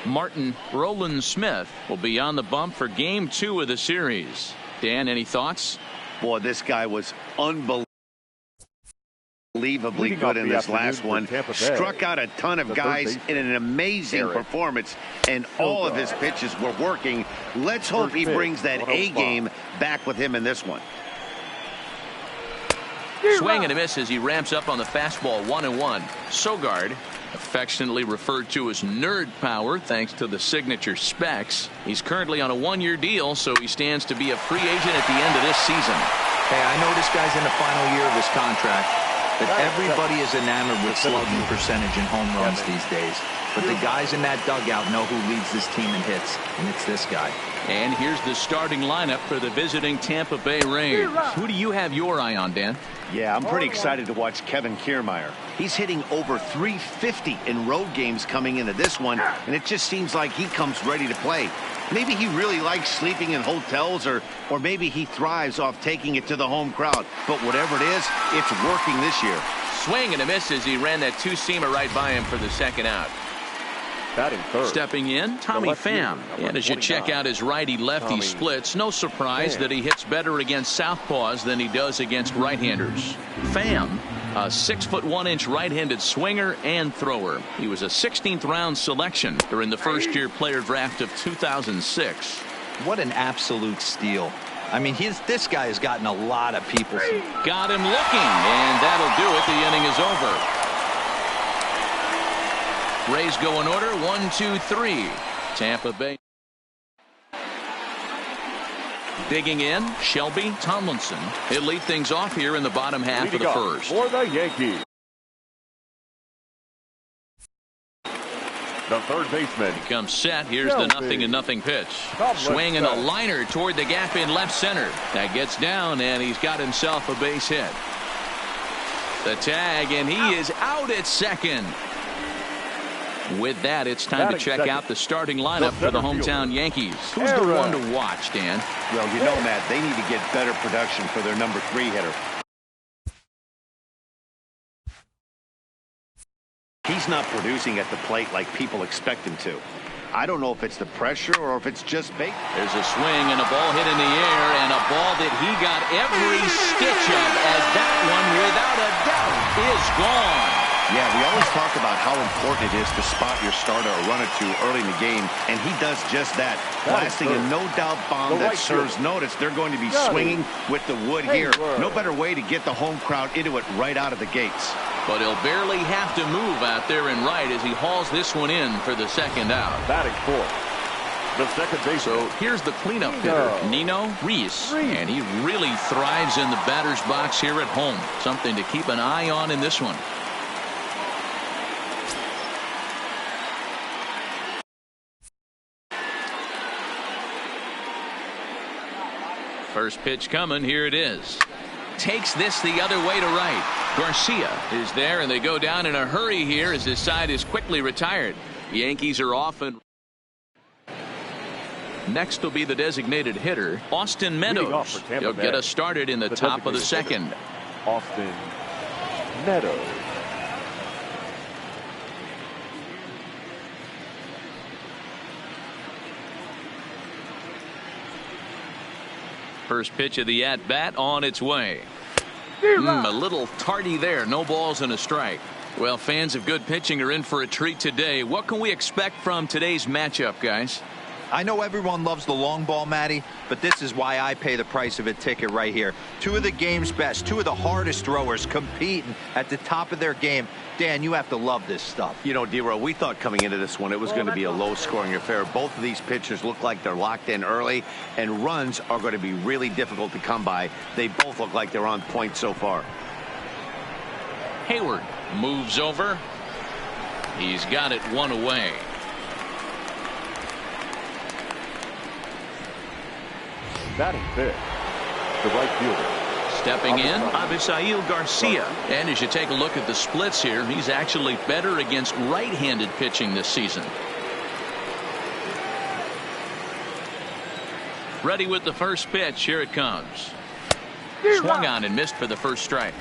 Martin Roland Smith will be on the bump for Game 2 of the series. Dan, any thoughts? Boy, this guy was unbelievably good in this last one. Struck out a ton of guys in an amazing performance, and all of his pitches were working. Let's hope he brings that A game back with him in this one. Swing and a miss as he ramps up on the fastball. 1-1. Sogard, affectionately referred to as nerd power thanks to the signature specs. He's currently on a 1-year deal, so he stands to be a free agent at the end of this season. Hey, I know this guy's in the final year of his contract, but everybody is enamored with slugging percentage and home runs these days. But the guys in that dugout know who leads this team in hits, and it's this guy. And here's the starting lineup for the visiting Tampa Bay Rays. Who do you have your eye on, Dan? Yeah, I'm pretty excited to watch Kevin Kiermaier. He's hitting over 350 in road games coming into this one, and it just seems like he comes ready to play. Maybe he really likes sleeping in hotels, or maybe he thrives off taking it to the home crowd. But whatever it is, it's working this year. Swing and a miss as he ran that two-seamer right by him for the second out. Stepping in, Tommy Pham. And as you check out his righty-lefty splits, no surprise that he hits better against southpaws than he does against right-handers. Pham, a 6'1" right-handed swinger and thrower. He was a 16th round selection during the first-year player draft of 2006. What an absolute steal. I mean, this guy has gotten a lot of people. Got him looking, and that'll do it. The inning is over. Rays go in order, 1, 2, 3. Tampa Bay. Digging in, Shelby Tomlinson. He'll lead things off here in the bottom half of the first. For the Yankees, the third baseman. He comes set. Here's the 0-0 pitch. Swing and a liner toward the gap in left center. That gets down, and he's got himself a base hit. The tag, and he is out at second. With that, it's time to check out the starting lineup for the hometown Yankees. Who's the one to watch, Dan? Well, you know, Matt, they need to get better production for their number 3 hitter. He's not producing at the plate like people expect him to. I don't know if it's the pressure or if it's just bait. There's a swing and a ball hit in the air, and a ball that he got every stitch of, as that one, without a doubt, is gone. Yeah, we always talk about how important it is to spot your starter or run it to early in the game, and he does just that. Blasting a no-doubt bomb that serves notice. They're going to be swinging with the wood here. No better way to get the home crowd into it right out of the gates. But he'll barely have to move out there and right as he hauls this one in for the second out. Batting fourth, the second base. So here's the cleanup hitter, Nino Reese. And he really thrives in the batter's box here at home. Something to keep an eye on in this one. First pitch coming. Here it is. Takes this the other way to right. Garcia is there, and they go down in a hurry here as his side is quickly retired. The Yankees are off, and next will be the designated hitter, Austin Meadows. He'll get us started in the top of the second. Austin Meadows. First pitch of the at-bat on its way. A little tardy there. No balls and a strike. Well, fans of good pitching are in for a treat today. What can we expect from today's matchup, guys? I know everyone loves the long ball, Matty, but this is why I pay the price of a ticket right here. Two of the game's best, two of the hardest throwers competing at the top of their game. Dan, you have to love this stuff. You know, D-Row, we thought coming into this one it was going to be a low-scoring affair. Both of these pitchers look like they're locked in early, and runs are going to be really difficult to come by. They both look like they're on point so far. Hayward moves over. He's got it one away. Batting fifth, the right fielder. Stepping in, Avisail Garcia. And as you take a look at the splits here, he's actually better against right-handed pitching this season. Ready with the first pitch. Here it comes. Swung on and missed for the first strike.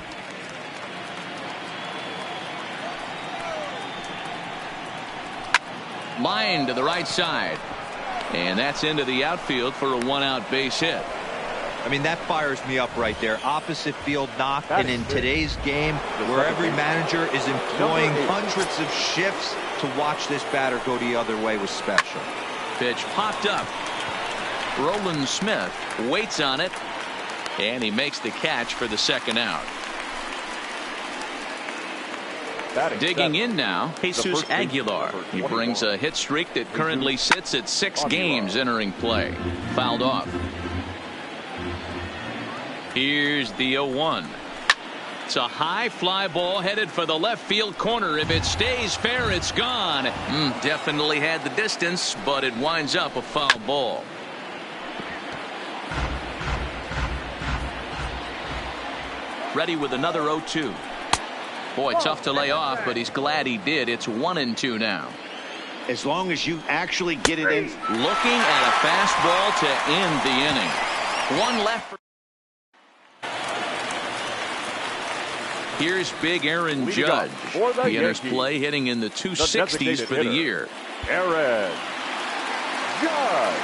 Line to the right side. And that's into the outfield for a one-out base hit. I mean, that fires me up right there. Opposite field knock. And in today's game, where every manager is employing hundreds of shifts, to watch this batter go the other way was special. Pitch popped up. Roland Smith waits on it, and he makes the catch for the second out. Digging in now, Jesus Aguilar. He brings a hit streak that currently sits at 6 games entering play. Fouled off. Here's the 0-1. It's a high fly ball headed for the left field corner. If it stays fair, it's gone. Definitely had the distance, but it winds up a foul ball. Ready with another 0-2. Boy, tough to lay off, but he's glad he did. It's 1-2 now. As long as you actually get it in. Looking at a fastball to end the inning. One left. Here's big Aaron Judge. He enters play hitting in the 260s for the year. Aaron Judge.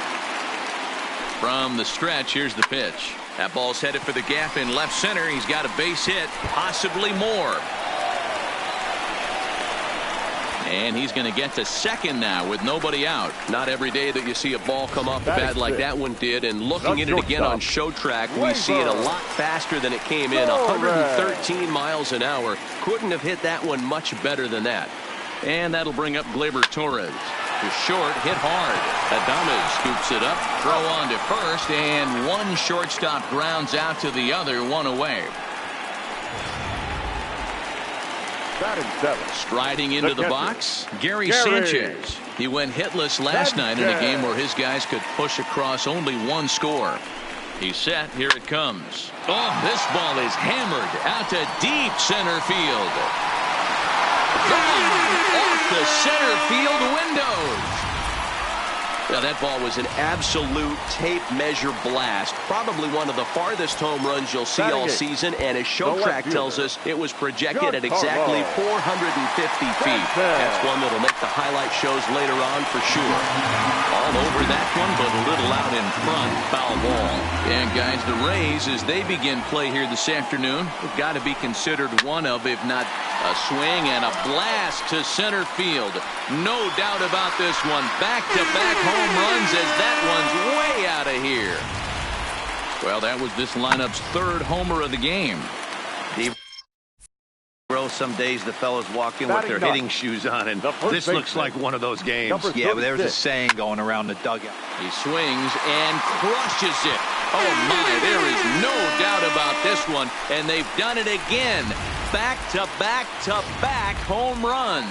From the stretch, here's the pitch. That ball's headed for the gap in left center. He's got a base hit, possibly more. And he's going to get to second now with nobody out. Not every day that you see a ball come off the bat like that one did. And looking at it again on show track, we see it a lot faster than it came in. 113 miles an hour. Couldn't have hit that one much better than that. And that'll bring up Gleyber Torres. To short, hit hard. Adames scoops it up. Throw on to first. And one shortstop grounds out to the other. One away. Striding into the box, Gary Sanchez. He went hitless last night in a game where his guys could push across only one score. He's set. Here it comes. Oh, this ball is hammered out to deep center field. Off the center field windows. Yeah, that ball was an absolute tape measure blast. Probably one of the farthest home runs you'll see all season. And as show track tells us, it was projected at exactly 450 feet. That's one that'll make the highlight shows later on for sure. All over that one, but a little out in front. Foul ball. And guys, the Rays, as they begin play here this afternoon, have got to be considered one of, if not a swing and a blast to center field. No doubt about this one. Back-to-back home runs as that one's way out of here. Well, that was this lineup's third homer of the game. Some days the fellas walk in with their hitting shoes on, and this looks like one of those games. Yeah, but there's a saying going around the dugout. He swings and crushes it. Oh my, there is no doubt about this one, and they've done it again. Back-to-back-to-back home runs.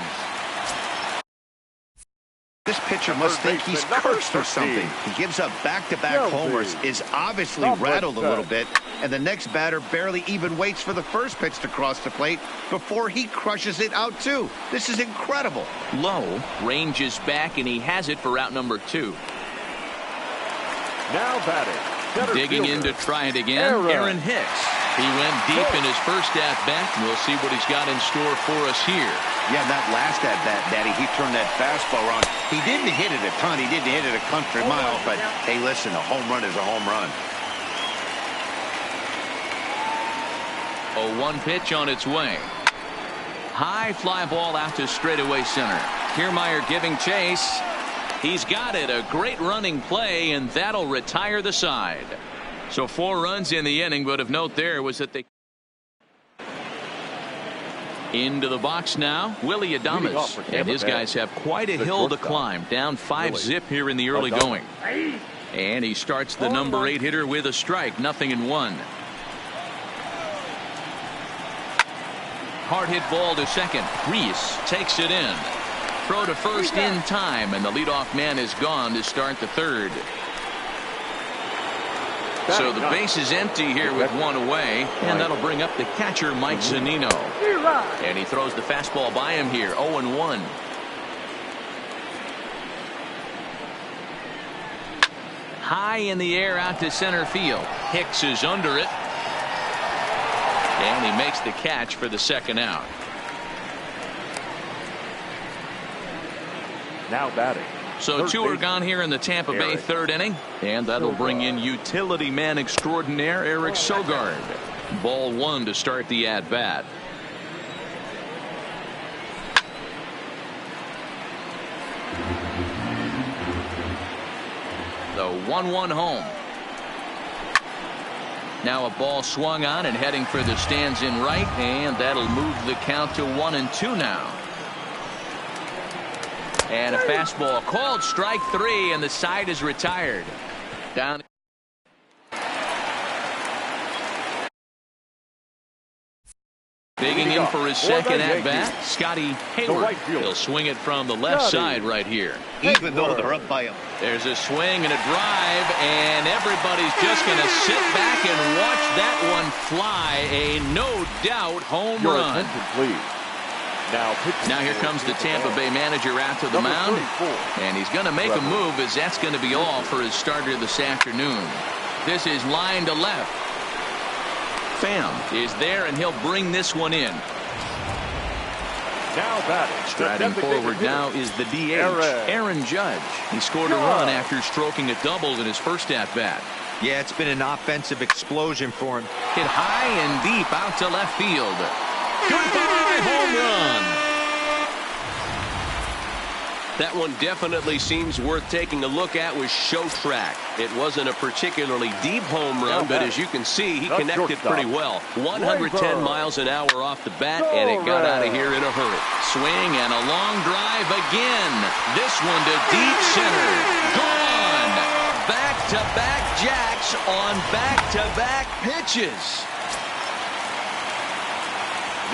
This pitcher must think he's cursed or something. He gives up back-to-back homers, is obviously rattled a little bit, and the next batter barely even waits for the first pitch to cross the plate before he crushes it out too. This is incredible. Low ranges back, and he has it for out number 2. Now batting. Digging in to try it again, Aaron Hicks. He went deep in his first at-bat, and we'll see what he's got in store for us here. Yeah, that last at-bat, Daddy, he turned that fastball around. He didn't hit it a ton. He didn't hit it a country mile, but hey, listen, a home run is a home run. 0-1 pitch on its way. High fly ball out to straightaway center. Kiermaier giving chase. He's got it. A great running play, and that'll retire the side. So 4 runs in the inning, but of note there was that they into the box now, Willie Adames, and his guys have quite a hill to climb. Down 5-zip here in the early going, and he starts the number 8 hitter with a strike. 0-1. Hard hit ball to second. Reese takes it in. Throw to first in time, and the leadoff man is gone to start the third. So the base is empty here with 1 away, and that'll bring up the catcher, Mike Zunino. And he throws the fastball by him here, 0-1. High in the air out to center field. Hicks is under it. And he makes the catch for the second out. Now batting. So two are gone here in the Tampa Bay third inning, and that'll bring in utility man extraordinaire Eric Sogard. Ball one to start the at bat. The 1-1 home. Now a ball swung on and heading for the stands in right, and that'll move the count to 1-2 now. And a fastball called strike three, and the side is retired. Down. Digging in for his second at bat, Scotty Hayward. He'll swing it from the left side right here. Even though they're up by him. There's a swing and a drive, and everybody's just going to sit back and watch that one fly. A no doubt home run. Now here comes the Tampa Bay manager out to the mound, and he's going to make a move, as that's going to be all for his starter this afternoon. This is line to left. Pham is there, and he'll bring this one in. Now batting. Striding forward now is the DH, Aaron Judge. He scored a run after stroking a double in his first at bat. Yeah, it's been an offensive explosion for him. Hit high and deep out to left field. Goodbye home run. That one definitely seems worth taking a look at with Show Track. It wasn't a particularly deep home run, but as you can see, he connected pretty well. 110 miles an hour off the bat, and it got out of here in a hurry. Swing and a long drive again. This one to deep center. Gone. Back-to-back jacks on back-to-back pitches.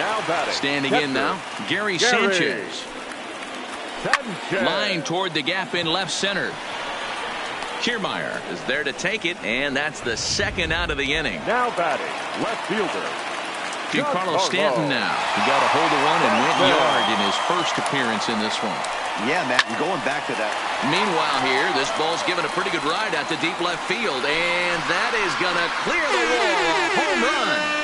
Now batting. Standing in now, Gary Sanchez. Line toward the gap in left center. Kiermaier is there to take it, and that's the second out of the inning. Now batting, left fielder. Giancarlo Stanton now. He got a hold of one and went yard in his first appearance in this one. Yeah, Matt, and going back to that. Meanwhile here, this ball's given a pretty good ride out to deep left field, and that is going to clear the wall. A home run.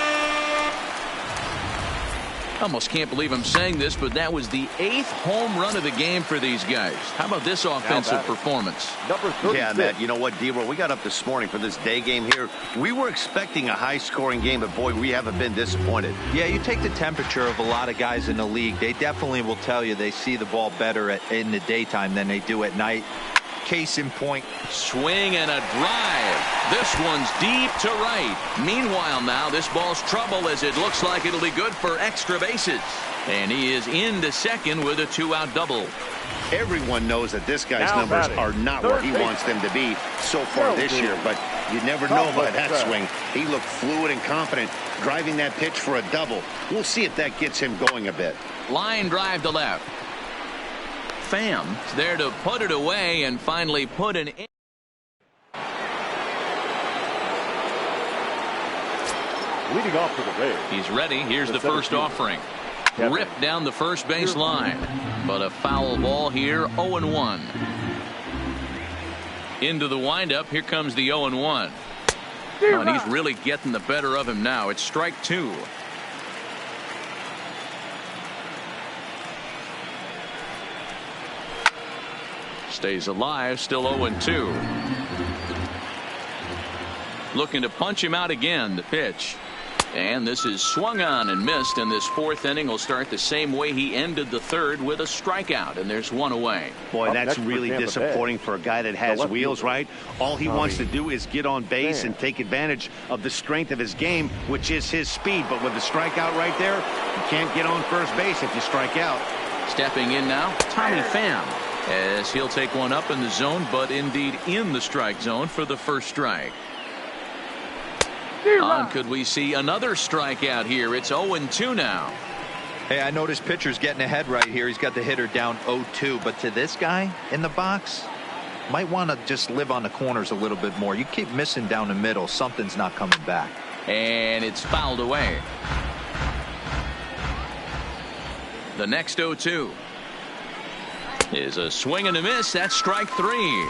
Almost can't believe I'm saying this, but that was the 8th home run of the game for these guys. How about this offensive performance? Yeah, Matt, you know what, D-Roll, we got up this morning for this day game here. We were expecting a high-scoring game, but, boy, we haven't been disappointed. Yeah, you take the temperature of a lot of guys in the league. They definitely will tell you they see the ball better in the daytime than they do at night. Case in point. Swing and a drive. This one's deep to right. Meanwhile now, this ball's trouble, as it looks like it'll be good for extra bases. And he is into second with a 2-out double. Everyone knows that this guy's numbers are not where he wants them to be so far this year, but you never know by that swing. He looked fluid and confident, driving that pitch for a double. We'll see if that gets him going a bit. Line drive to left. Pham is there to put it away and finally put an in. Leading off for the Rays. He's ready. Here's the first offering. Ripped down the first base line. But a foul ball here, 0-1. Into the windup. Here comes the 0-1. Oh, and he's really getting the better of him now. It's strike two. Stays alive, still 0-2. Looking to punch him out again, the pitch. And this is swung on and missed, and this fourth inning will start the same way he ended the third, with a strikeout, and there's one away. Boy, that's really disappointing for a guy that has wheels, right? All he wants to do is get on base and take advantage of the strength of his game, which is his speed. But with the strikeout right there, you can't get on first base if you strike out. Stepping in now, Tommy Pham, as he'll take one up in the zone, but indeed in the strike zone for the first strike. Could we see another strikeout here? It's 0-2 now. Hey, I noticed pitcher's getting ahead right here. He's got the hitter down 0-2, but to this guy in the box, might want to just live on the corners a little bit more. You keep missing down the middle, something's not coming back. And it's fouled away. The next 0-2 is a swing and a miss. That's strike three.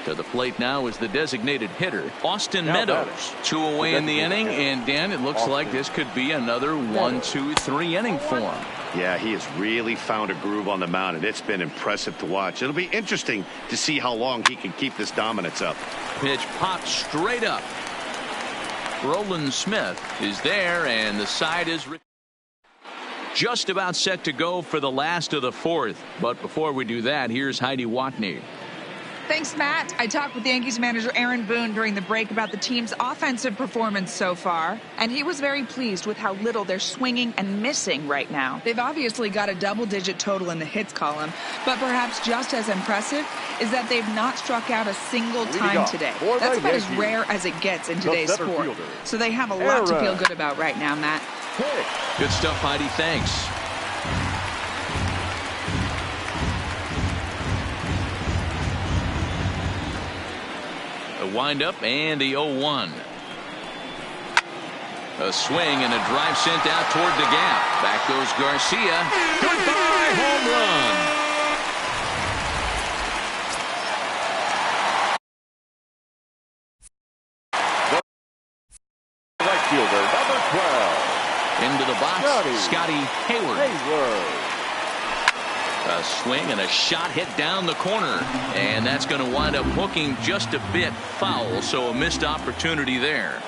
To the plate now is the designated hitter, Austin Meadows. 2 away in the inning, and Dan, it looks like this could be another 1-2-3 inning for him. Yeah, he has really found a groove on the mound, and it's been impressive to watch. It'll be interesting to see how long he can keep this dominance up. Pitch popped straight up. Roland Smith is there, and the side is just about set to go for the last of the fourth. But before we do that, here's Heidi Watney. Thanks, Matt. I talked with Yankees manager Aaron Boone during the break about the team's offensive performance so far, and he was very pleased with how little they're swinging and missing right now. They've obviously got a double-digit total in the hits column, but perhaps just as impressive is that they've not struck out a single time today. That's about as rare as it gets in today's sport. So they have a lot to feel good about right now, Matt. Good stuff, Heidi. Thanks. A windup and the 0-1. A swing and a drive sent out toward the gap. Back goes Garcia. Goodbye, home run. Right fielder, number 12. Into the box, Scotty Hayward. A swing and a shot hit down the corner, and that's going to wind up hooking just a bit foul, so a missed opportunity there.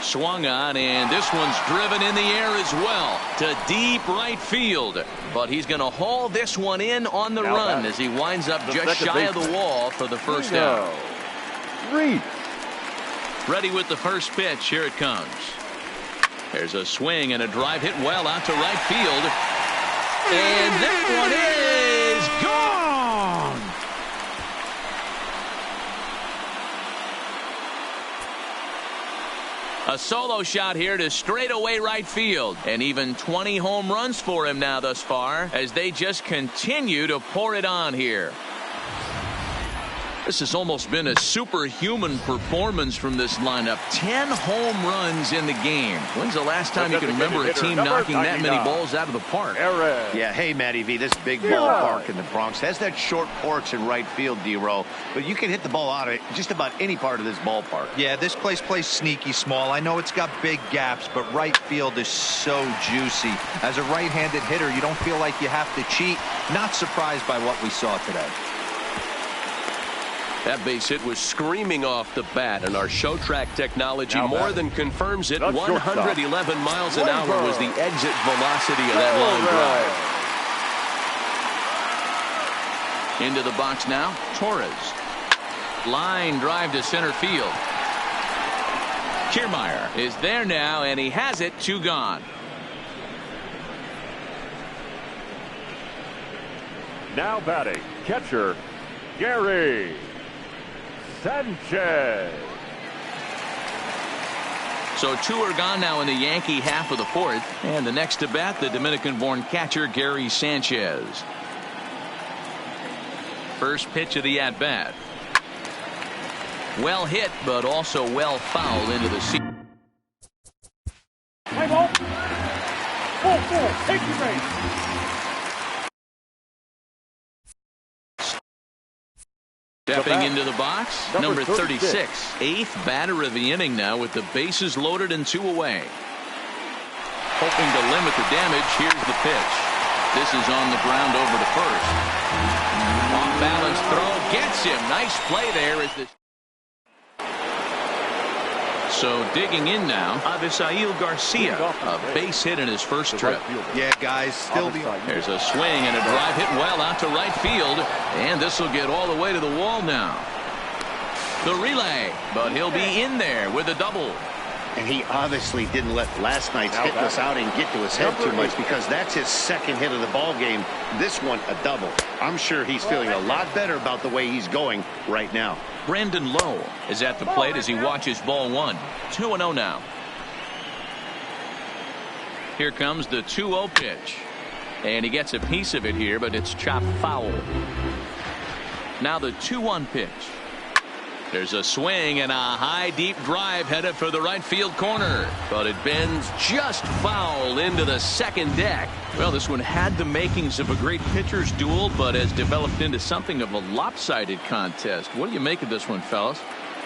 Swung on, and this one's driven in the air as well to deep right field, but he's going to haul this one in on the run as he winds up just shy of the wall for the first out. Ready with the first pitch. Here it comes. There's a swing and a drive hit well out to right field. And that one is gone. A solo shot here to straightaway right field. And even 20 home runs for him now thus far as they just continue to pour it on here. This has almost been a superhuman performance from this lineup. 10 home runs in the game. When's the last time you can remember a team knocking that many balls out of the park? Yeah, hey, Matty V, this big ballpark in the Bronx has that short porch in right field, D-Row, but you can hit the ball out of just about any part of this ballpark. Yeah, this place plays sneaky small. I know it's got big gaps, but right field is so juicy. As a right-handed hitter, you don't feel like you have to cheat. Not surprised by what we saw today. That base hit was screaming off the bat, and our show track technology more than confirms it. 111 miles an hour was the exit velocity of that line drive. Into the box now, Torres. Line drive to center field. Kiermaier is there now, and he has it. 2 gone. Now batting, catcher, Gary Sanchez. So 2 are gone now in the Yankee half of the fourth. And the next to bat, the Dominican-born catcher, Gary Sanchez. First pitch of the at-bat. Well hit, but also well fouled into the seat. Play ball. Full, take your base. Stepping into the box, number 36. 8th batter of the inning now with the bases loaded and 2 away. Hoping to limit the damage, here's the pitch. This is on the ground over to first. Off balance throw gets him. Nice play there as the... So digging in now, Avisail Garcia, a base hit in his first trip. Yeah, guys, still There's a swing and a drive hit well out to right field, and this will get all the way to the wall now. The relay, but he'll be in there with a double. And he obviously didn't let last night's hitless outing get to his head too much, because that's his second hit of the ball game. This one a double. I'm sure he's feeling a lot better about the way he's going right now. Brandon Lowe is at the plate as he watches ball 1. 2-0 now. Here comes the 2-0 pitch. And he gets a piece of it here, but it's chopped foul. Now the 2-1 pitch. There's a swing and a high deep drive headed for the right field corner, but it bends just foul into the second deck. Well, this one had the makings of a great pitcher's duel, but has developed into something of a lopsided contest. What do you make of this one, fellas?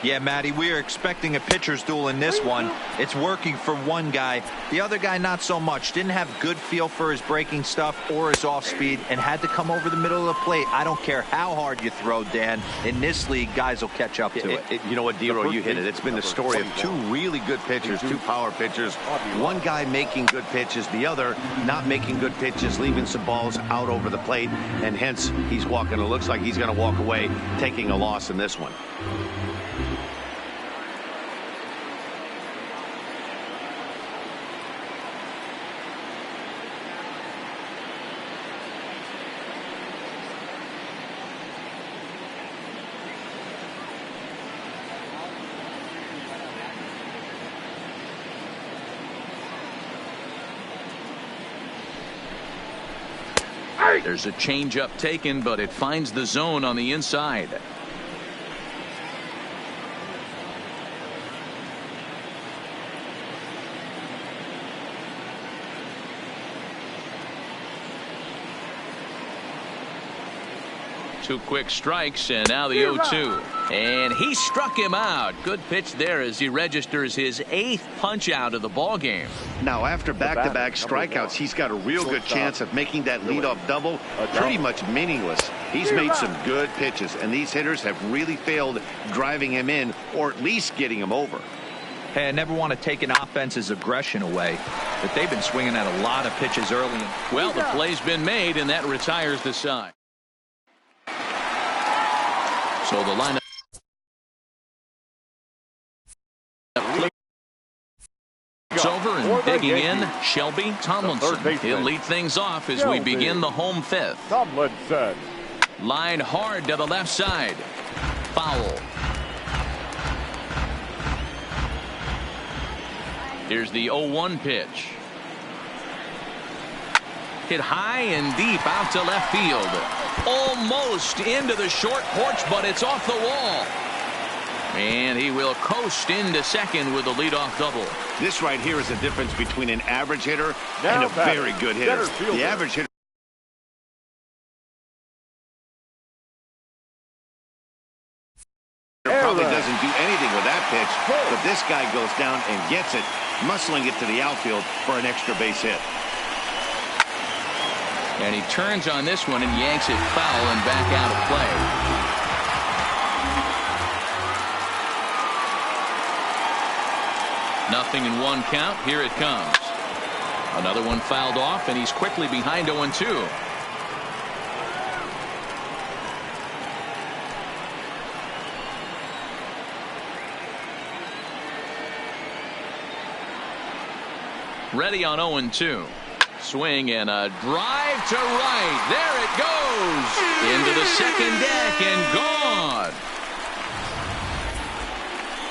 Yeah, Matty, we are expecting a pitcher's duel in this one. It's working for one guy. The other guy, not so much. Didn't have good feel for his breaking stuff or his off speed and had to come over the middle of the plate. I don't care how hard you throw, Dan. In this league, guys will catch up to it. You know what, Dero, you hit it. It's been the story of two really good pitchers, two power pitchers. One guy making good pitches, the other not making good pitches, leaving some balls out over the plate, and hence he's walking. It looks like he's going to walk away, taking a loss in this one. There's a changeup taken, but it finds the zone on the inside. Two quick strikes, and now the 0-2. And he struck him out. Good pitch there as he registers his 8th punch out of the ball game. Now, after back-to-back strikeouts, he's got a real good chance of making that leadoff double pretty much meaningless. He's made some good pitches, and these hitters have really failed driving him in or at least getting him over. Hey, I never want to take an offense's aggression away, but they've been swinging at a lot of pitches early. Well, the play's been made, and that retires the side. So the lineup. It's over and digging in, Shelby Tomlinson. He'll lead things off as we begin the home 5th. Tomlinson. Line hard to the left side. Foul. Here's the 0-1 pitch. Hit high and deep out to left field. Almost into the short porch, but it's off the wall. And he will coast into second with a leadoff double. This right here is the difference between an average hitter and a very good hitter. The average hitter probably doesn't do anything with that pitch, but this guy goes down and gets it, muscling it to the outfield for an extra base hit. And he turns on this one and yanks it foul and back out of play. Nothing in one count. Here it comes. Another one fouled off, and he's quickly behind 0-2. Ready on 0-2. Swing and a drive to right. There it goes. Into the second deck and gone.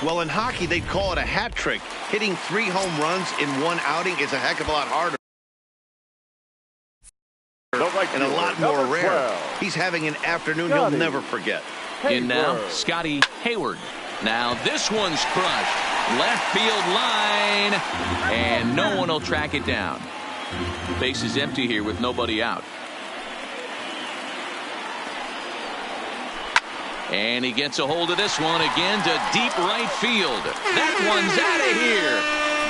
Well, in hockey, they'd call it a hat trick. Hitting 3 home runs in one outing is a heck of a lot harder. And a lot more rare. He's having an afternoon he'll never forget. In now, Scotty Hayward. Now this one's crushed. Left field line. And no one will track it down. Base is empty here with nobody out. And he gets a hold of this one again to deep right field. That one's out of here.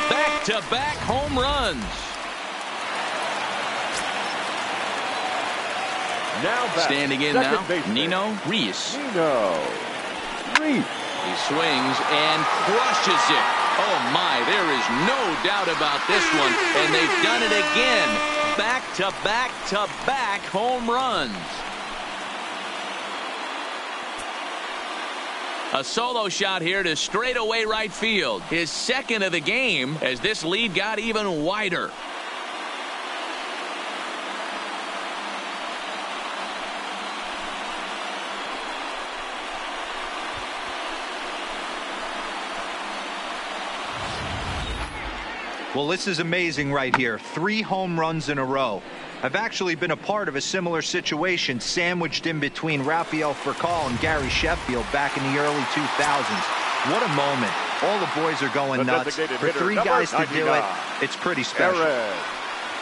Back-to-back home runs. Now standing in now, Nino Reese. He swings and crushes it. Oh my, there is no doubt about this one. And they've done it again. Back-to-back-to-back home runs. A solo shot here to straightaway right field. His second of the game as this lead got even wider. Well, this is amazing right here. 3 home runs in a row. I've actually been a part of a similar situation sandwiched in between Rafael Furcal and Gary Sheffield back in the early 2000s. What a moment. All the boys are going nuts. For 3 guys to do it, it's pretty special.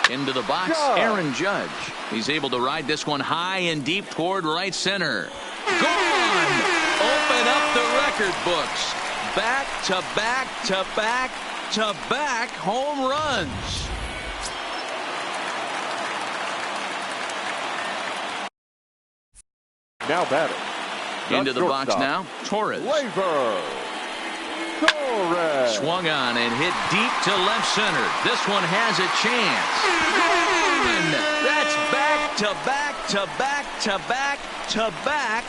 Into the box, Aaron Judge. He's able to ride this one high and deep toward right center. Gone! Open filling up the record books. Back to back to back to back home runs. Now batting. Into the box now, Torres. Swung on and hit deep to left center. This one has a chance. That's back to back to back to back to back.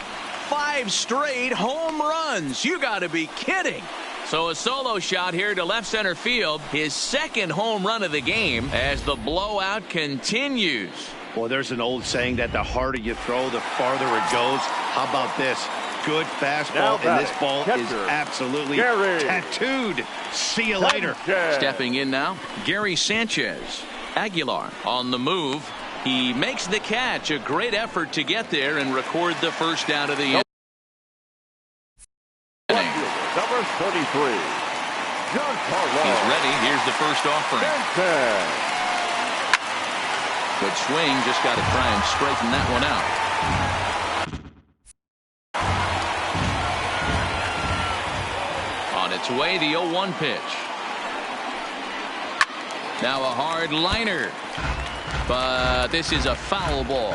5 straight home runs. You got to be kidding. So a solo shot here to left center field. His second home run of the game as the blowout continues. Well, there's an old saying that the harder you throw, the farther it goes. How about this? Good fastball, and this ball is absolutely tattooed. See you later. Stepping in now, Gary Sanchez. Aguilar on the move. He makes the catch. A great effort to get there and record the first out of the inning. Number 33. He's ready. Here's the first offering. Good swing. Just got to try and straighten that one out. On its way, the 0-1 pitch. Now a hard liner. But this is a foul ball.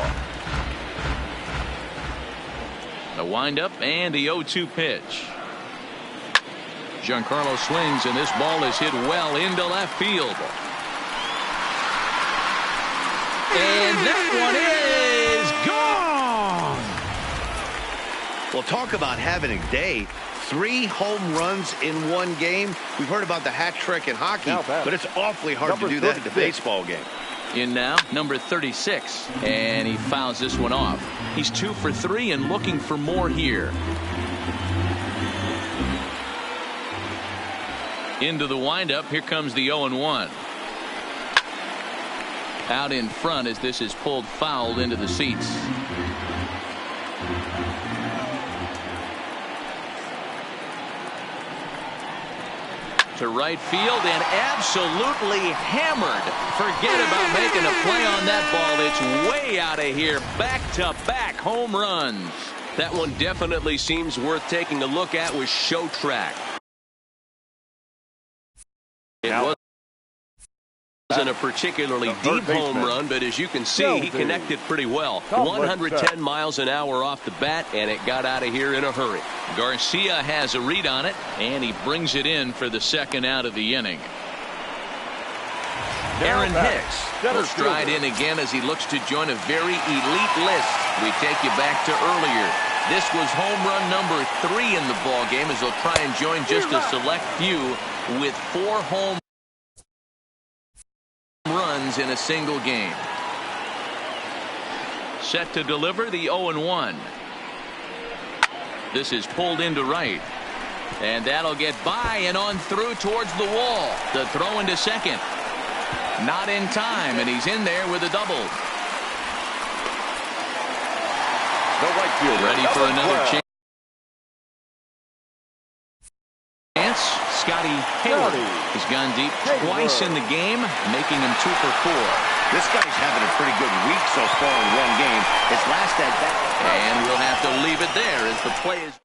The windup and the 0-2 pitch. Giancarlo swings, and this ball is hit well into left field. And that one is gone. Well, talk about having a day. 3 home runs in one game. We've heard about the hat trick in hockey, but it's awfully hard to do that in a baseball game. In now, number 36, and he fouls this one off. He's 2 for 3 and looking for more here. Into the windup. Here comes the 0-1. Out in front as this is pulled foul into the seats. To right field and absolutely hammered. Forget about making a play on that ball. It's way out of here. Back-to-back home runs. That one definitely seems worth taking a look at with Show Track. It wasn't a particularly deep home run, but as you can see, he connected pretty well. 110 miles an hour off the bat, and it got out of here in a hurry. Garcia has a read on it, and he brings it in for the second out of the inning. Aaron Hicks will stride in again as he looks to join a very elite list. We take you back to earlier. This was home run number 3 in the ball game as they'll try and join just a select few with 4 home runs in a single game. Set to deliver the 0-1. This is pulled into right. And that'll get by and on through towards the wall. The throw into second. Not in time, and he's in there with a double. The right fielder ready for another chance. Scotty Hayward has gone deep twice in the game, making him 2 for 4. This guy's having a pretty good week so far in one game. His last at bat. And we'll have to leave it there as the play is.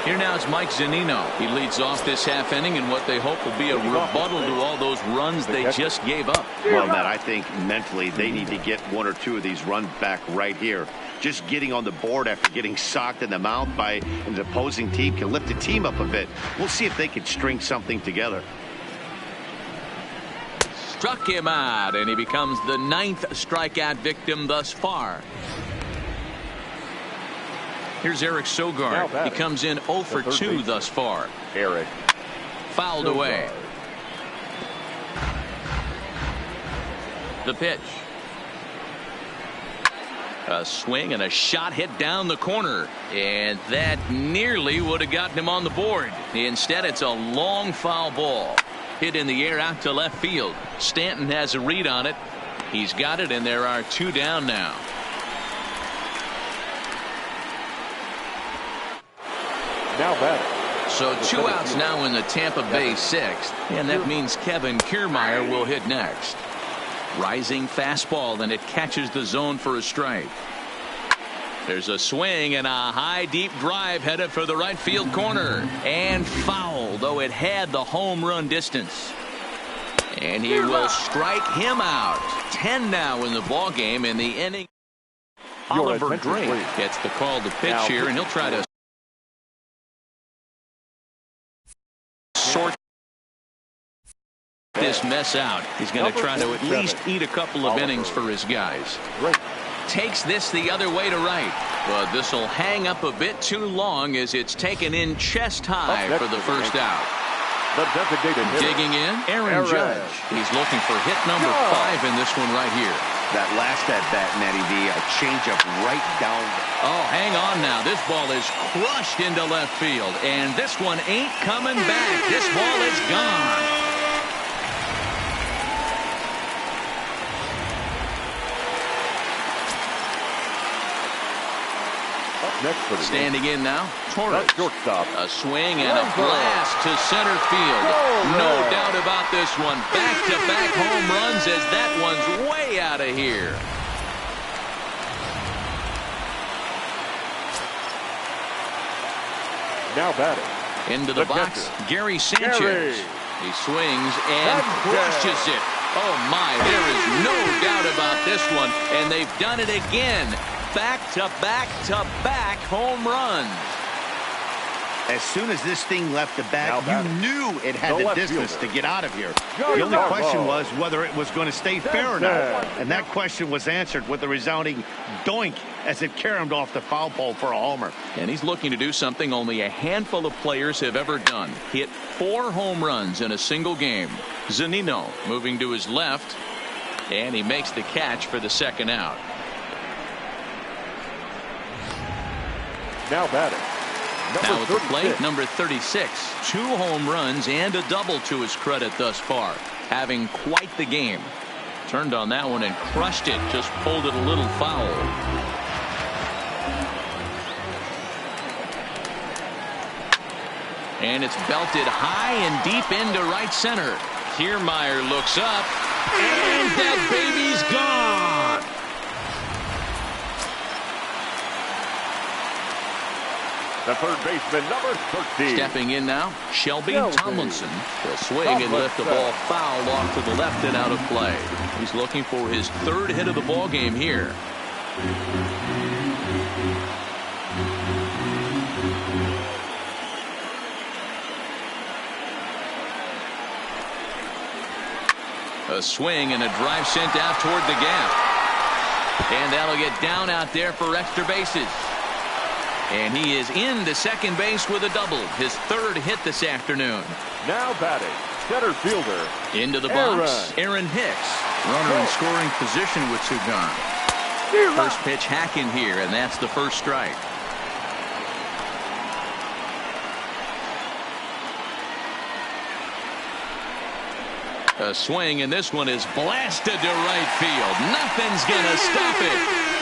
Here now is Mike Zunino. He leads off this half inning in what they hope will be a rebuttal to all those runs they just gave up. Well, Matt, I think mentally they need to get 1 or 2 of these runs back right here. Just getting on the board after getting socked in the mouth by an opposing team can lift the team up a bit. We'll see if they can string something together. Struck him out, and he becomes the 9th strikeout victim thus far. Here's Eric Sogard. He comes in 0 for 2 thus far. Eric. Fouled away. The pitch. A swing and a shot hit down the corner. And that nearly would have gotten him on the board. Instead, it's a long foul ball. Hit in the air out to left field. Stanton has a read on it. He's got it, and there are 2 down now. Now batting. So 2 outs now in the Tampa Bay 6th, and that means Kevin Kiermaier will hit next. Rising fastball, and it catches the zone for a strike. There's a swing and a high deep drive headed for the right field corner, and foul, though it had the home run distance. And he will strike him out. 10 now in the ball game in the inning. Oliver Drake gets the call to pitch here, and he'll try to sort this mess out. He's going to try to at least eat a couple of innings for his guys. Takes this the other way to right, but this will hang up a bit too long as it's taken in chest high for the first out. Digging in, Aaron Judge. He's looking for hit number 5 in this one right here. That last at bat, Matty V, a changeup right down. Oh, hang on now. This ball is crushed into left field, and this one ain't coming back. This ball is gone. Standing in now, Torres. A swing and a blast to center field. No doubt about this one. Back-to-back home runs as that one's way out of here. Now batting. Into the box, Gary Sanchez. He swings and crushes it. Oh, my, there is no doubt about this one, and they've done it again. Back-to-back-to-back home runs. As soon as this thing left the bat, you knew it had the distance to get out of here. The only question was whether it was going to stay fair or not. And that question was answered with a resounding doink as it caromed off the foul pole for a homer. And he's looking to do something only a handful of players have ever done. Hit 4 home runs in a single game. Zunino moving to his left, and he makes the catch for the second out. Now batting. Now at the plate, number 36. 2 home runs and a double to his credit thus far. Having quite the game. Turned on that one and crushed it. Just pulled it a little foul. And it's belted high and deep into right center. Kiermaier looks up, and that baby's gone. The third baseman, number 13. Stepping in now, Shelby Tomlinson. He'll swing and lift the ball foul off to the left and out of play. He's looking for his 3rd hit of the ball game here. A swing and a drive sent out toward the gap. And that'll get down out there for extra bases. And he is into second base with a double. His 3rd hit this afternoon. Now batting, center fielder. Into the box, Aaron Hicks. Runner in scoring position with 2 gone. First pitch hacking here, and that's the first strike. A swing, and this one is blasted to right field. Nothing's gonna stop it.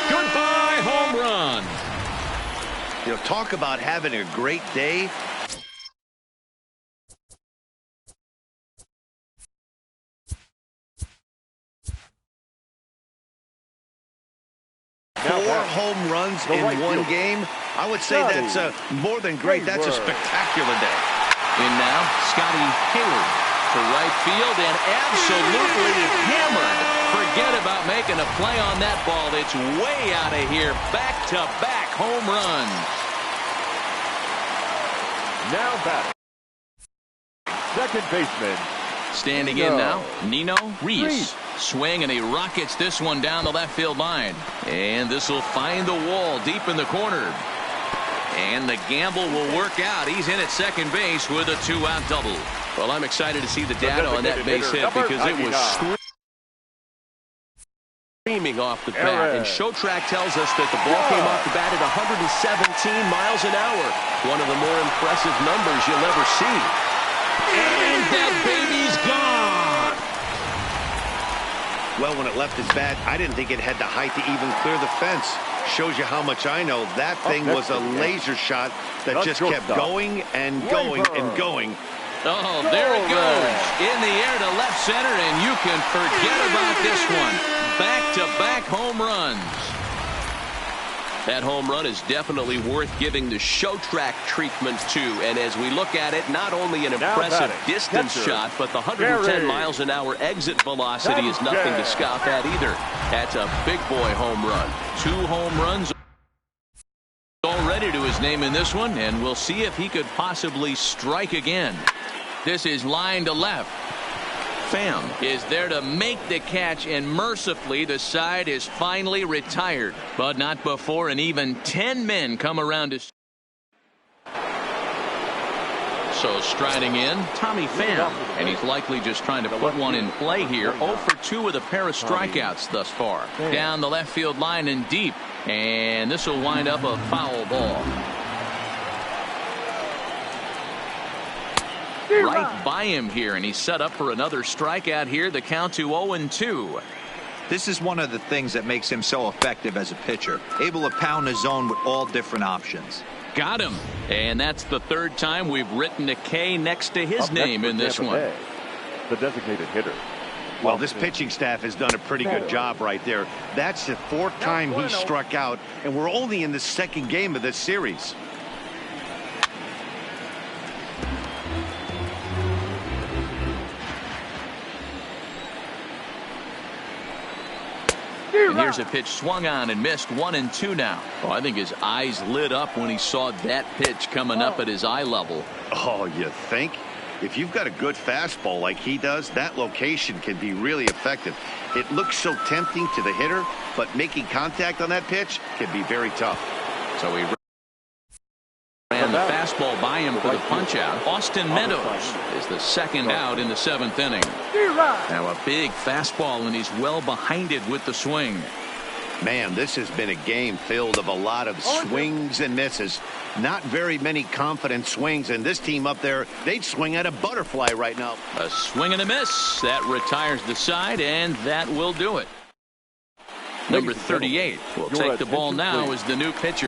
Goodbye, home run. You know, talk about having a great day. Four home runs in one game. I would say that's more than great. That's a spectacular day. And now, Scotty Hayward to right field and absolutely hammered. Forget about making a play on that ball. It's way out of here. Back-to-back home runs. Now batting, second baseman. Standing in now, Nino Reese. Swing, and he rockets this one down the left field line. And this will find the wall deep in the corner. And the gamble will work out. He's in at second base with a 2-out double. Well, I'm excited to see the data on that base hit because it was screaming off the bat. And Showtrack tells us that the ball came off the bat at 117 miles an hour. One of the more impressive numbers you'll ever see. And that baby's gone. Well, when it left his bat, I didn't think it had the height to even clear the fence. Shows you how much I know. That thing was a laser shot that just kept going and going and going. Oh, there it goes. In the air to left center, and you can forget about this one. Back-to-back home runs. That home run is definitely worth giving the show track treatment to. And as we look at it, not only an impressive distance shot, but the 110 miles an hour exit velocity is nothing to scoff at either. That's a big boy home run. 2 home runs already to his name in this one, and we'll see if he could possibly strike again. This is line to left. Pham is there to make the catch, and mercifully the side is finally retired, but not before an even 10 men come around to. So striding in, Tommy Pham, and he's likely just trying to put one in play here. 0 for 2 with a pair of strikeouts thus far. Down the left field line and deep, and this will wind up a foul ball. Right by him here, and he's set up for another strikeout here. The count to 0-2. This is one of the things that makes him so effective as a pitcher, able to pound the zone with all different options. Got him, and that's the 3rd time we've written a K next to his name in this one. The designated hitter. Well, this pitching staff has done a pretty good job right there. That's the 4th time he struck out, and we're only in the 2nd game of this series. And here's a pitch swung on and missed. 1-2 now. Oh, I think his eyes lit up when he saw that pitch coming up at his eye level. Oh, you think? If you've got a good fastball like he does, that location can be really effective. It looks so tempting to the hitter, but making contact on that pitch can be very tough. So he ran the fastball by him for the punch out. Austin Meadows is the 2nd out in the 7th inning. Now a big fastball, and he's well behind it with the swing. Man, this has been a game filled of a lot of swings and misses. Not very many confident swings, and this team up there, they'd swing at a butterfly right now. A swing and a miss. That retires the side, and that will do it. Number 38 will take the ball now as the new pitcher.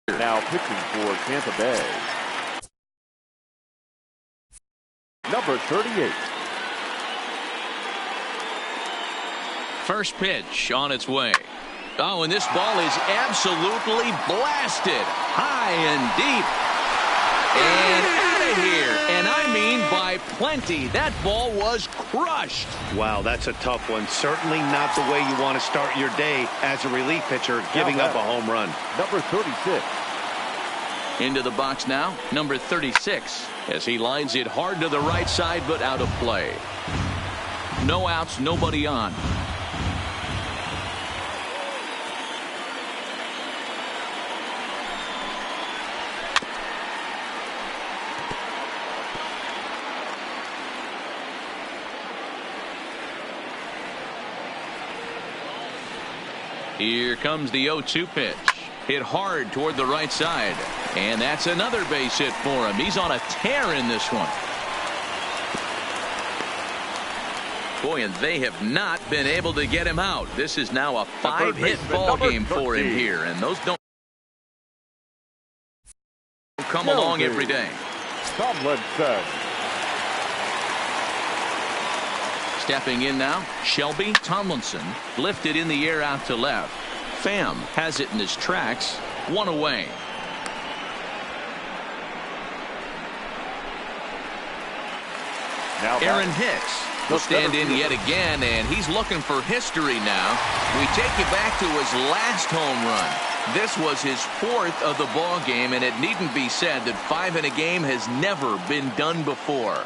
Now pitching for Tampa Bay, number 38. First pitch on its way. Oh, and this ball is absolutely blasted high and deep and out of here. And I mean by plenty. That ball was crushed. Wow, that's a tough one. Certainly not the way you want to start your day as a relief pitcher, giving up a home run. Number 36. Into the box now, number 36, as he lines it hard to the right side, but out of play. No outs, nobody on. Here comes the 0-2 pitch. Hit hard toward the right side. And that's another base hit for him. He's on a tear in this one. Boy, and they have not been able to get him out. This is now a 5-hit ball game for him here. And those don't come along every day. Tomlinson. Stepping in now, Shelby Tomlinson. Lifted in the air out to left. Pham has it in his tracks. One away. Now Aaron Hicks will stand in yet again, and he's looking for history now. We take you back to his last home run. This was his 4th of the ball game, and it needn't be said that 5 in a game has never been done before.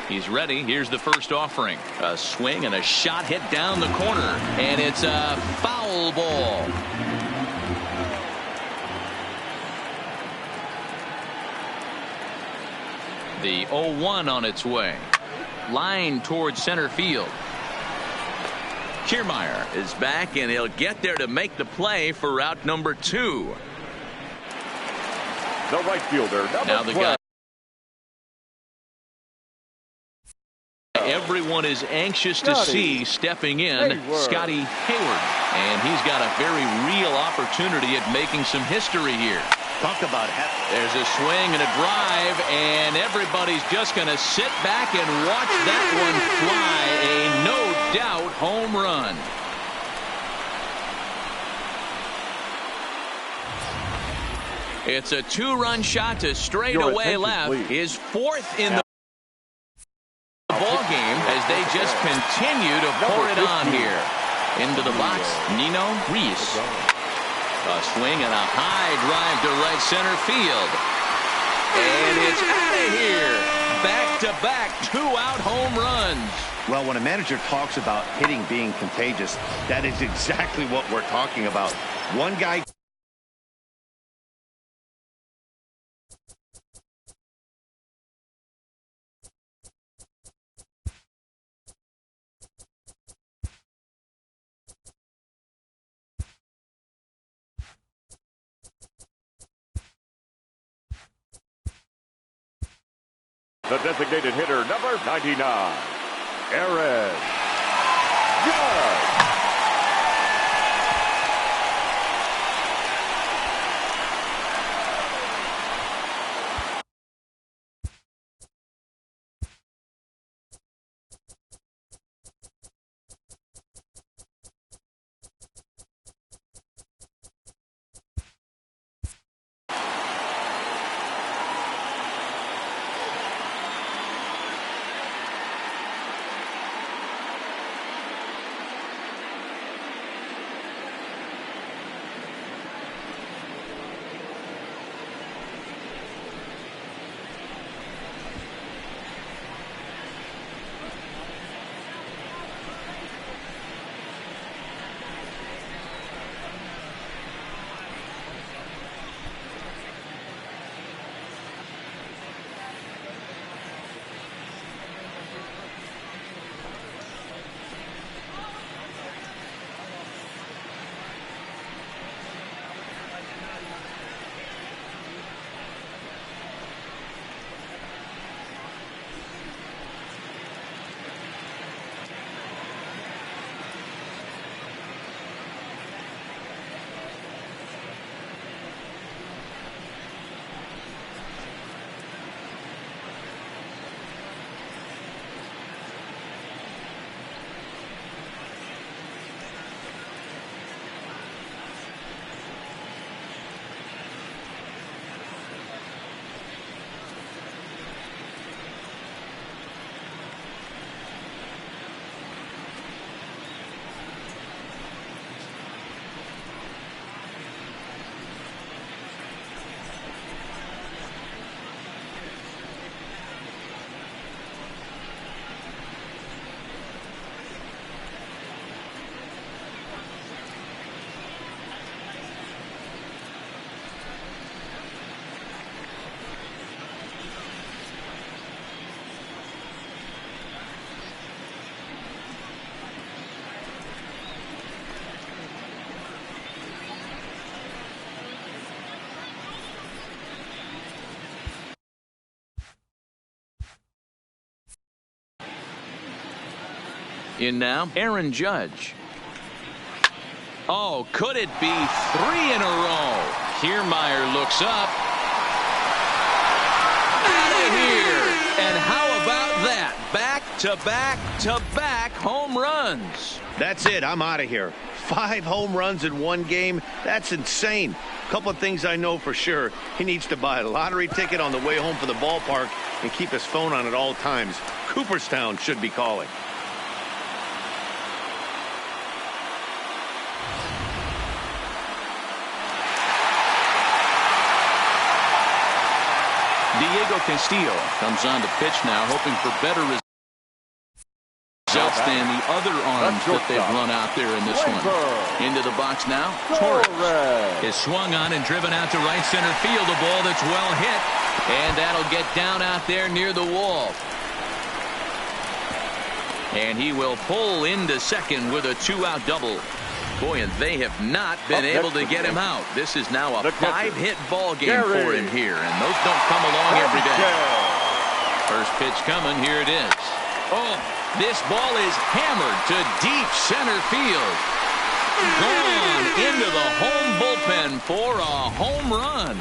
He's ready. Here's the first offering. A swing and a shot hit down the corner, and it's a foul ball. The 0-1 on its way. Line towards center field. Kiermaier is back, and he'll get there to make the play for route number 2. The right fielder, now the guy. Everyone is anxious to see stepping in Scotty Hayward, and he's got a very real opportunity at making some history here. Talk about it. There's a swing and a drive, and everybody's just going to sit back and watch that one fly. A no-doubt home run. It's a 2-run shot to straightaway left. His 4th in the ball game as they just continue to pour it on here. Into the box, Nino Reese. A swing and a high drive to right center field. And it's out of here. Back-to-back 2-out home runs. Well, when a manager talks about hitting being contagious, that is exactly what we're talking about. One guy. The designated hitter, number 99, Aaron Judge. In now, Aaron Judge. Oh, could it be 3 in a row? Kiermaier looks up. Out of here. And how about that? Back-to-back-to-back home runs. That's it. I'm out of here. 5 home runs in one game. That's insane. A couple of things I know for sure. He needs to buy a lottery ticket on the way home from the ballpark and keep his phone on at all times. Cooperstown should be calling. Diego Castillo comes on to pitch now, hoping for better results than the other arms that they've run out there in this one. Into the box now, Torres is swung on and driven out to right center field. A ball that's well hit, and that'll get down out there near the wall. And he will pull into second with a 2-out double. Boy, and they have not been able to get him out. This is now a 5-hit ball game for him here, and those don't come along every day. First pitch coming. Here it is. Oh, this ball is hammered to deep center field. Gone into the home bullpen for a home run.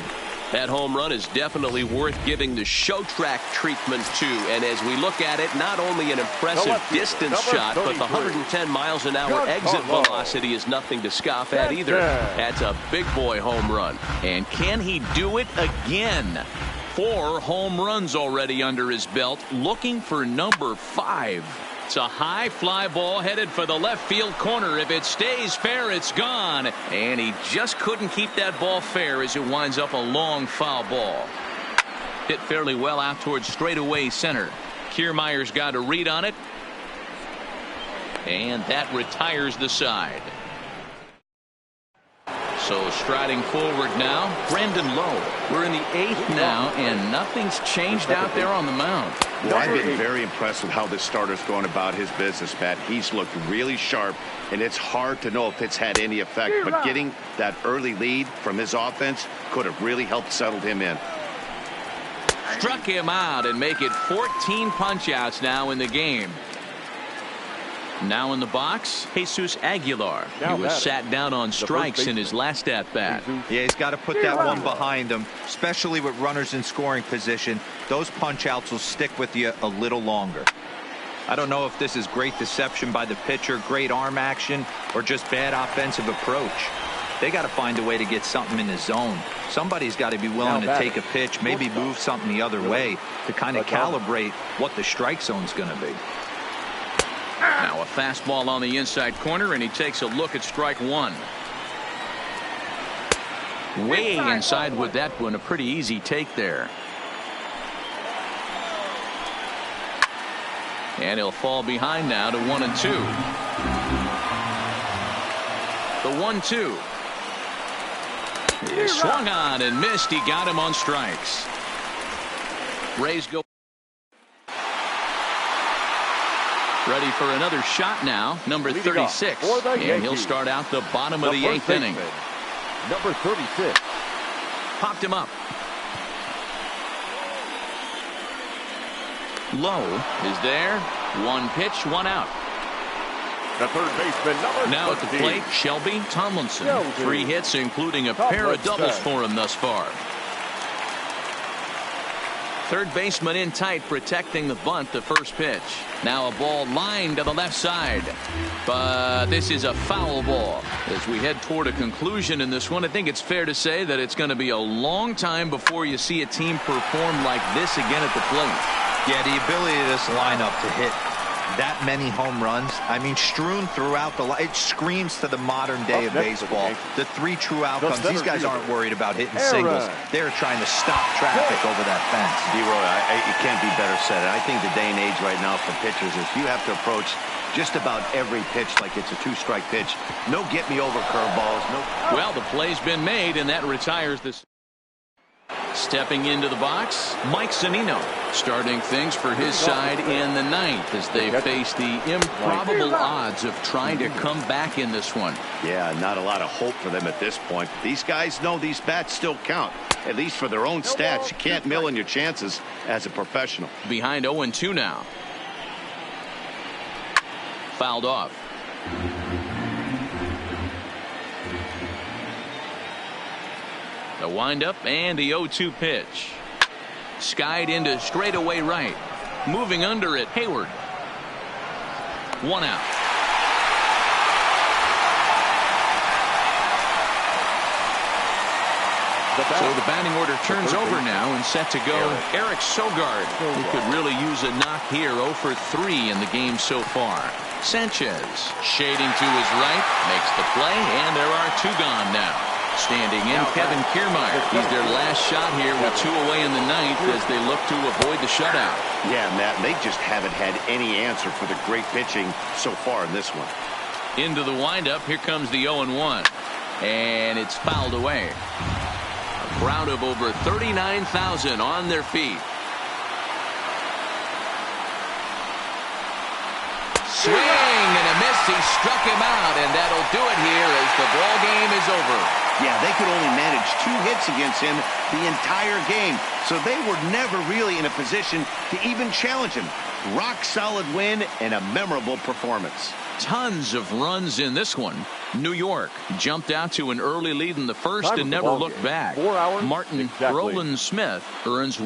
That home run is definitely worth giving the show track treatment to. And as we look at it, not only an impressive distance shot, but the 110 miles an hour exit velocity is nothing to scoff at either. That's a big boy home run. And can he do it again? 4 home runs already under his belt, looking for number 5. It's a high fly ball headed for the left field corner. If it stays fair, it's gone. And he just couldn't keep that ball fair as it winds up a long foul ball. Hit fairly well out towards straightaway center. Kiermaier's got a read on it. And that retires the side. So striding forward now, Brandon Lowe. We're in the 8th now, and nothing's changed out there on the mound. Well, I've been very impressed with how this starter's going about his business, Matt. He's looked really sharp, and it's hard to know if it's had any effect. But getting that early lead from his offense could have really helped settle him in. Struck him out and make it 14 punch-outs now in the game. Now in the box, Jesus Aguilar. He was sat down on strikes in his last at-bat. Yeah, he's got to put that one behind him, especially with runners in scoring position. Those punch-outs will stick with you a little longer. I don't know if this is great deception by the pitcher, great arm action, or just bad offensive approach. They got to find a way to get something in the zone. Somebody's got to be willing to take a pitch, maybe move something the other way to kind of calibrate what the strike zone's going to be. Now a fastball on the inside corner, and he takes a look at strike 1. Way inside with that one. A pretty easy take there. And he'll fall behind now to 1-2. The 1-2. He swung on and missed. He got him on strikes. Rays go. Ready for another shot now, number 36. And he'll start out the bottom of the 8th inning. Number 36. Popped him up. Lowe is there. 1 pitch, 1 out. The third baseman, number now at the plate, Shelby Tomlinson. 3 hits, including a pair of doubles for him thus far. Third baseman in tight, protecting the bunt, the first pitch. Now a ball lined to the left side. But this is a foul ball. As we head toward a conclusion in this one, I think it's fair to say that it's going to be a long time before you see a team perform like this again at the plate. Yeah, the ability of this lineup to hit that many home runs, I mean, strewn throughout the line. It screams to the modern day of baseball. The 3 true outcomes. These guys aren't worried about hitting singles. They're trying to stop traffic over that fence. D-Roy, it can't be better said. I think the day and age right now for pitchers is you have to approach just about every pitch like it's a 2-strike pitch. No get-me-over curveballs. No. Well, the play's been made, and that retires this. Stepping into the box, Mike Zunino starting things for his side in the 9th as they face the improbable odds of trying to come back in this one. Yeah, not a lot of hope for them at this point. These guys know these bats still count, at least for their own stats. You can't mill in your chances as a professional. Behind 0-2 now. fouled off. The windup and the 0-2 pitch. Skied into straightaway right. Moving under it, Hayward. 1 out. So the batting order turns over now and set to go. Eric Sogard, who could really use a knock here. 0 for 3 in the game so far. Sanchez shading to his right, makes the play, and there are 2 gone now. Standing in, Kevin Kiermaier. He's their last shot here with 2 away in the ninth as they look to avoid the shutout. Yeah, Matt, they just haven't had any answer for the great pitching so far in this one. Into the windup, here comes the 0-1. And it's fouled away. A crowd of over 39,000 on their feet. Swing and a miss. He struck him out, and that'll do it here as the ball game is over. Yeah, they could only manage 2 hits against him the entire game, so they were never really in a position to even challenge him. Rock solid win and a memorable performance. Tons of runs in this one. New York jumped out to an early lead in the first and never looked back. 4 hours Martin exactly. Roland Smith earns